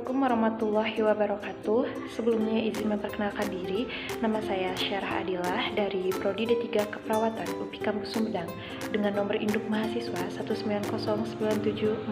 Assalamualaikum warahmatullahi wabarakatuh. Sebelumnya izin memperkenalkan diri. Nama saya Syarah Adilah dari Prodi D3 Keperawatan UPI Kampus Sumedang dengan nomor induk mahasiswa 1909747.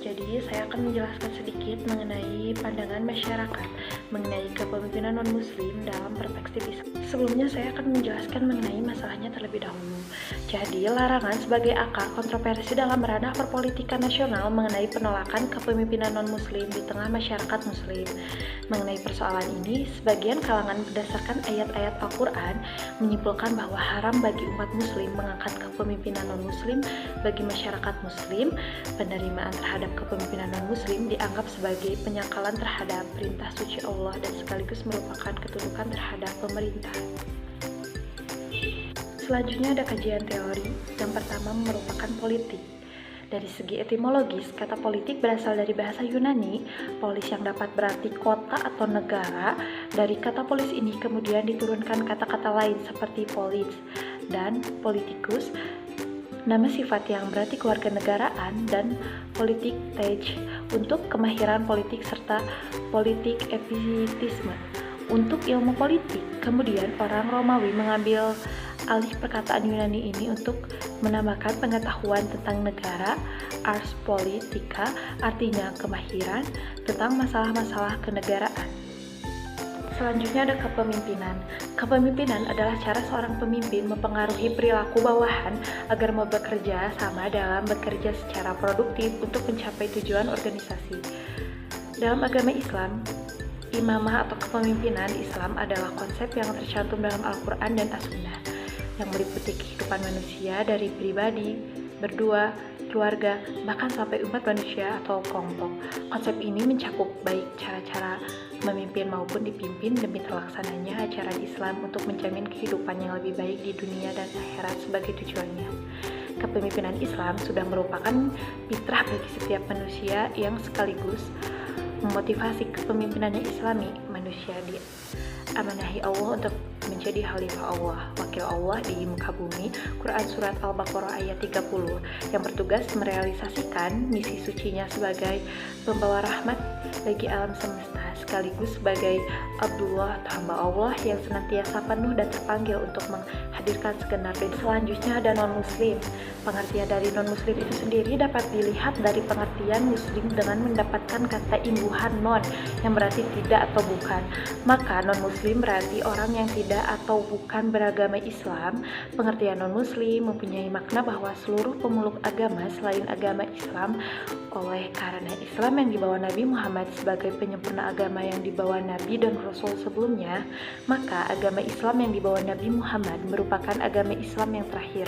Jadi saya akan menjelaskan sedikit mengenai pandangan masyarakat mengenai kepemimpinan non-muslim dalam perspektif Islam. Sebelumnya saya akan menjelaskan mengenai masalahnya terlebih dahulu. Jadi, larangan sebagai akar kontroversi dalam ranah perpolitikan nasional mengenai penolakan kepemimpinan non-muslim di tengah masyarakat muslim. Mengenai persoalan ini, sebagian kalangan berdasarkan ayat-ayat Al-Quran menyimpulkan bahwa haram bagi umat muslim mengangkat kepemimpinan non-muslim bagi masyarakat muslim. Penerimaan terhadap kepemimpinan non-muslim dianggap sebagai penyangkalan terhadap perintah suci Allah dan sekaligus merupakan ketundukan terhadap pemerintah. Selanjutnya ada kajian teori. Yang pertama merupakan politik. Dari segi etimologis, kata politik berasal dari bahasa Yunani, polis yang dapat berarti kota atau negara. Dari kata polis ini kemudian diturunkan kata-kata lain seperti polis dan politikus, nama sifat yang berarti kewarganegaraan, dan politik tej untuk kemahiran politik serta politik epitisme untuk ilmu politik. Kemudian orang Romawi mengambil alih perkataan Yunani ini untuk menambahkan pengetahuan tentang negara, ars politica, artinya kemahiran tentang masalah-masalah kenegaraan. Selanjutnya ada kepemimpinan. Kepemimpinan adalah cara seorang pemimpin mempengaruhi perilaku bawahan agar mau bekerja sama dalam bekerja secara produktif untuk mencapai tujuan organisasi. Dalam agama Islam, imamah atau kepemimpinan Islam adalah konsep yang tercantum dalam Al-Quran dan As-Sunnah yang meliputi kehidupan manusia dari pribadi, berdua, keluarga, bahkan sampai umat manusia atau kelompok. Konsep ini mencakup baik cara-cara memimpin maupun dipimpin demi terlaksananya ajaran Islam untuk menjamin kehidupan yang lebih baik di dunia dan akhirat sebagai tujuannya. Kepemimpinan Islam sudah merupakan fitrah bagi setiap manusia yang sekaligus memotivasi kepemimpinannya Islami. Manusia diamanahi Allah untuk menjadi khalifah Allah, wakil Allah di muka bumi. Quran Surat Al-Baqarah ayat 30 yang bertugas merealisasikan misi sucinya sebagai pembawa rahmat bagi alam semesta, sekaligus sebagai Abdullah atau hamba Allah yang senantiasa penuh dan terpanggil untuk menghadirkan segenap. Dan selanjutnya ada non-muslim. Pengertian dari non-muslim itu sendiri dapat dilihat dari pengertian muslim dengan mendapatkan kata imbuhan non yang berarti tidak atau bukan. Maka non-muslim berarti orang yang tidak atau bukan beragama Islam. Pengertian non-muslim mempunyai makna bahwa seluruh pemeluk agama selain agama Islam. Oleh karena Islam yang dibawa Nabi Muhammad sebagai penyempurna agama yang dibawa Nabi dan Rasul sebelumnya, maka agama Islam yang dibawa Nabi Muhammad merupakan agama Islam yang terakhir.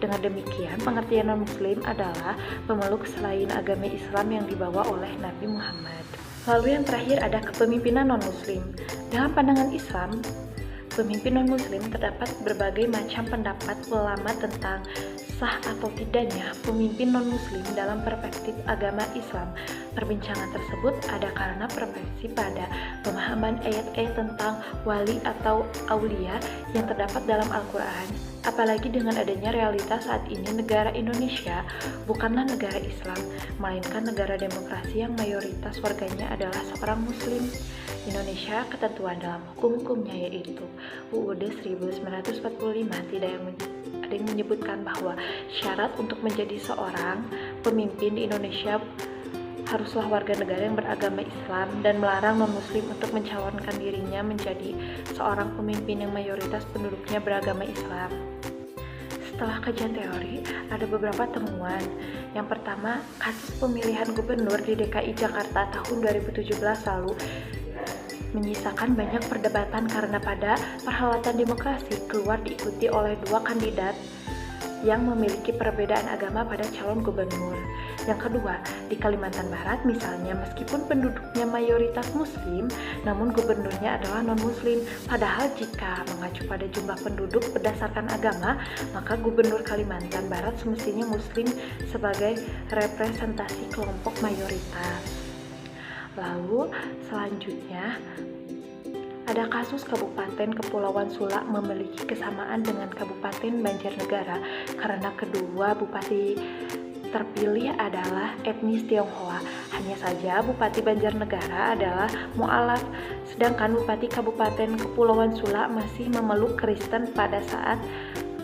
Dengan demikian, pengertian non-muslim adalah pemeluk selain agama Islam yang dibawa oleh Nabi Muhammad. Lalu yang terakhir ada kepemimpinan non-muslim. Dalam pandangan Islam, pemimpin non-muslim terdapat berbagai macam pendapat ulama tentang sah atau tidaknya pemimpin non-muslim dalam perspektif agama Islam. Perbincangan tersebut ada karena preferensi pada pemahaman ayat-ayat tentang wali atau aulia yang terdapat dalam Al-Quran. Apalagi dengan adanya realitas saat ini negara Indonesia bukanlah negara Islam, melainkan negara demokrasi yang mayoritas warganya adalah seorang muslim. Indonesia ketentuan dalam hukum-hukumnya yaitu UUD 1945 tidak ada yang menyebutkan bahwa syarat untuk menjadi seorang pemimpin di Indonesia haruslah warga negara yang beragama Islam dan melarang non-muslim untuk mencalonkan dirinya menjadi seorang pemimpin yang mayoritas penduduknya beragama Islam. Setelah kajian teori, ada beberapa temuan. Yang pertama, kasus pemilihan gubernur di DKI Jakarta tahun 2017 lalu menyisakan banyak perdebatan karena pada perhelatan demokrasi keluar diikuti oleh dua kandidat yang memiliki perbedaan agama pada calon gubernur. Yang kedua, di Kalimantan Barat misalnya, meskipun penduduknya mayoritas muslim, namun gubernurnya adalah non-muslim. Padahal jika mengacu pada jumlah penduduk berdasarkan agama, maka gubernur Kalimantan Barat semestinya muslim sebagai representasi kelompok mayoritas. Lalu selanjutnya ada kasus Kabupaten Kepulauan Sula memiliki kesamaan dengan Kabupaten Banjarnegara karena kedua bupati terpilih adalah etnis Tionghoa. Hanya saja Bupati Banjarnegara adalah mu'alaf, sedangkan Bupati Kabupaten Kepulauan Sula masih memeluk Kristen pada saat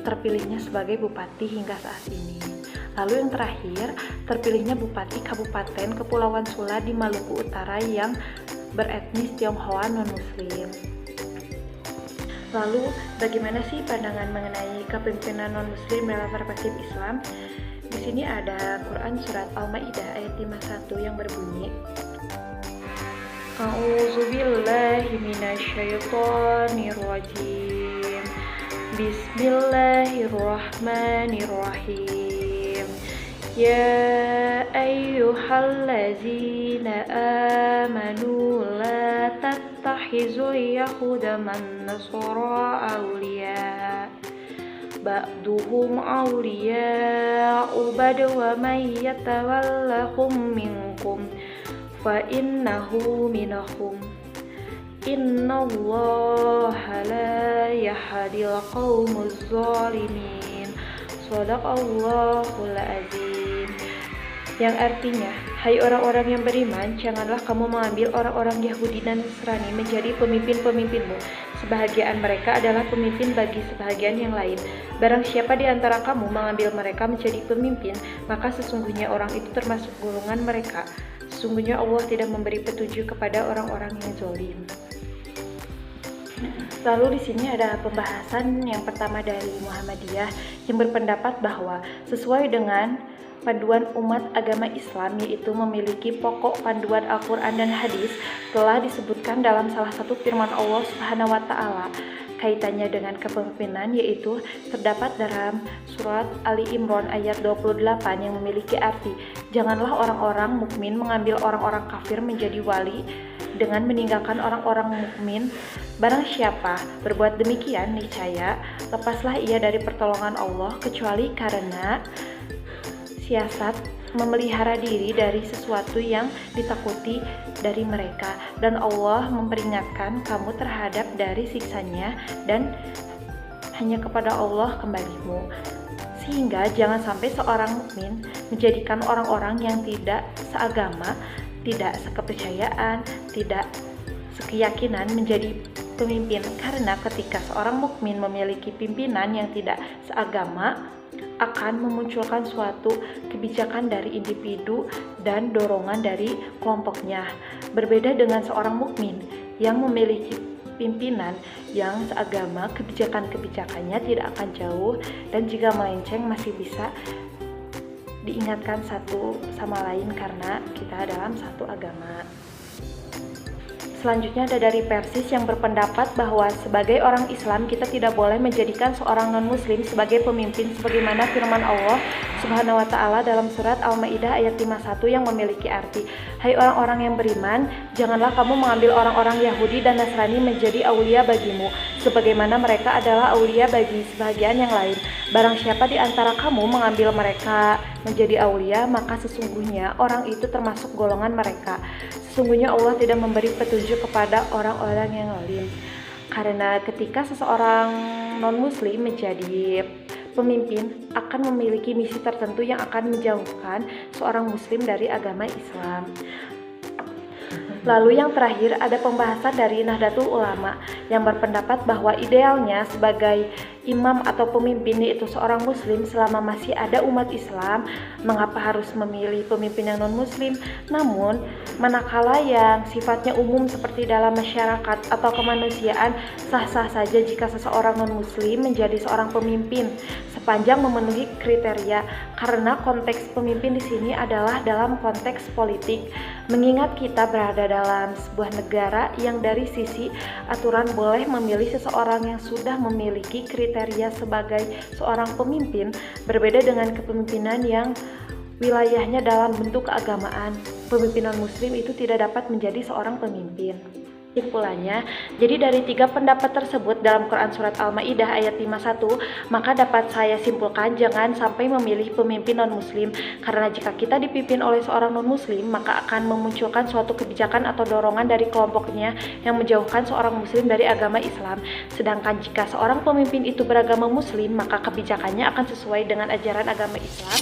terpilihnya sebagai bupati hingga saat ini. Lalu yang terakhir, terpilihnya Bupati Kabupaten Kepulauan Sula di Maluku Utara yang beretnis Tionghoa non-Muslim. Lalu, bagaimana sih pandangan mengenai kepemimpinan non-Muslim dalam perspektif Islam? Di sini ada Quran surat Al-Maidah ayat 51 yang berbunyi, A'udzubillahi minasyaitonirrajim. Bismillahirrahmanirrahim. Ya ayyuhallazina amanu la tattakhizul yahuda man nasara awliya ba'duhum awliya'u wa man yatawallahum minkum fa innahu minahum. Innallaha la yahdil qaumuz zalimin. Shadaqallahul azim. Yang artinya, hai orang-orang yang beriman, janganlah kamu mengambil orang-orang Yahudi dan Nasrani menjadi pemimpin-pemimpinmu. Sebahagian mereka adalah pemimpin bagi sebahagian yang lain. Barang siapa di antara kamu mengambil mereka menjadi pemimpin, maka sesungguhnya orang itu termasuk golongan mereka. Sesungguhnya Allah tidak memberi petunjuk kepada orang-orang yang zalim. Lalu di sini ada pembahasan yang pertama dari Muhammadiyah yang berpendapat bahwa sesuai dengan panduan umat agama Islam, yaitu memiliki pokok panduan Al-Quran dan hadis, telah disebutkan dalam salah satu firman Allah Subhanahu wa Ta'ala kaitannya dengan kepemimpinan, yaitu terdapat dalam surat Ali Imran ayat 28 yang memiliki arti, janganlah orang-orang mukmin mengambil orang-orang kafir menjadi wali dengan meninggalkan orang-orang mukmin. Barang siapa berbuat demikian, niscaya lepaslah ia dari pertolongan Allah, kecuali karena siasat memelihara diri dari sesuatu yang ditakuti dari mereka, dan Allah memperingatkan kamu terhadap dari siksanya, dan hanya kepada Allah kembalimu. Sehingga jangan sampai seorang mukmin menjadikan orang-orang yang tidak seagama, tidak sekepercayaan, tidak sekeyakinan menjadi pemimpin, karena ketika seorang mukmin memiliki pimpinan yang tidak seagama, akan memunculkan suatu kebijakan dari individu dan dorongan dari kelompoknya. Berbeda dengan seorang mukmin yang memiliki pimpinan yang seagama, kebijakan-kebijakannya tidak akan jauh, dan jika melenceng masih bisa diingatkan satu sama lain karena kita dalam satu agama. Selanjutnya ada dari Persis yang berpendapat bahwa sebagai orang Islam kita tidak boleh menjadikan seorang non-muslim sebagai pemimpin, sebagaimana firman Allah Subhanahu wa Ta'ala dalam surat Al-Maidah ayat 51 yang memiliki arti, hai orang-orang yang beriman, janganlah kamu mengambil orang-orang Yahudi dan Nasrani menjadi aulia bagimu, sebagaimana mereka adalah aulia bagi sebagian yang lain. Barang siapa di antara kamu mengambil mereka menjadi aulia, maka sesungguhnya orang itu termasuk golongan mereka. Sesungguhnya Allah tidak memberi petunjuk kepada orang-orang yang zalim. Karena ketika seseorang non-muslim menjadi pemimpin, akan memiliki misi tertentu yang akan menjauhkan seorang muslim dari agama Islam. Lalu yang terakhir ada pembahasan dari Nahdlatul Ulama yang berpendapat bahwa idealnya sebagai imam atau pemimpin yaitu seorang muslim selama masih ada umat Islam. Mengapa harus memilih pemimpin yang non-muslim? Namun manakala yang sifatnya umum seperti dalam masyarakat atau kemanusiaan, sah-sah saja jika seseorang non-muslim menjadi seorang pemimpin sepanjang memenuhi kriteria, karena konteks pemimpin di sini adalah dalam konteks politik, mengingat kita berada dalam sebuah negara yang dari sisi aturan boleh memilih seseorang yang sudah memiliki kriteria sebagai seorang pemimpin, berbeda dengan kepemimpinan yang wilayahnya dalam bentuk keagamaan. Pemimpinan muslim itu tidak dapat menjadi seorang pemimpin. Kesimpulannya, jadi dari 3 pendapat tersebut dalam Quran Surat Al-Maidah ayat 51, maka dapat saya simpulkan jangan sampai memilih pemimpin non-muslim, karena jika kita dipimpin oleh seorang non-muslim, maka akan memunculkan suatu kebijakan atau dorongan dari kelompoknya yang menjauhkan seorang muslim dari agama Islam. Sedangkan jika seorang pemimpin itu beragama muslim, maka kebijakannya akan sesuai dengan ajaran agama Islam